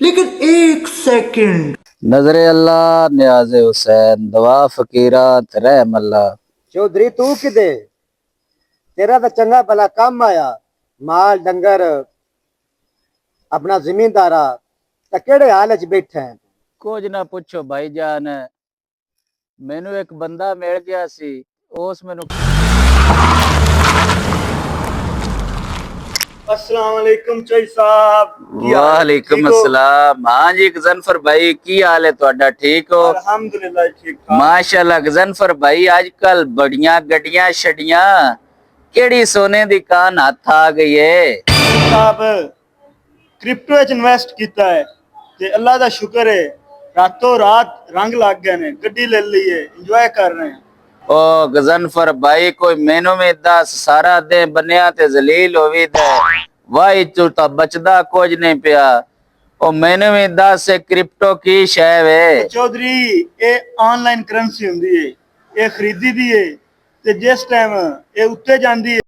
लेकिन एक सेकंड। नजरे अल्लाह न्याज़े हुसैन दवा फकीरा रहम अल्लाह। चौधरी तू किदे? तेरा तो चंगा भला काम आया, माल डंगर अपना जमींदारा ते केड़े हाल च बैठे हैं? कुछ ना पूछो भाईजान, मैनू एक बंदा मिल गया सी। उस मैनू अस्सलाम वालेकुम चई साहब। वालेकुम अस्सलाम। हाँ जी गजनफर भाई, की हाल है ਤੁਹਾਡਾ? ठीक हो? अल्हम्दुलिल्लाह ठीक ठाक। माशाल्लाह गजनफर भाई, आजकल बड़ियां गड्डियां छड़ियां केड़ी सोने दी कान हाथ आ गई है। साहब क्रिप्टो च इन्वेस्ट किया है ते अल्लाह दा शुक्र है, रातों रात रंग लग गए ने, गड्डी ले ली है, एंजॉय कर रहे हैं। ओ गजनफर भाई, कोई मैनू में दस, सारा दे बनिया ते जलील होवी दे वाई तू ता बचदा कुछ नहीं पिया। ओ मैनू में दस क्रिप्टो की शय वे। चौधरी ये ऑनलाइन करेंसी हुंदी है, ये खरीदी दी है ते जिस टाइम ये उत्ते जांदी है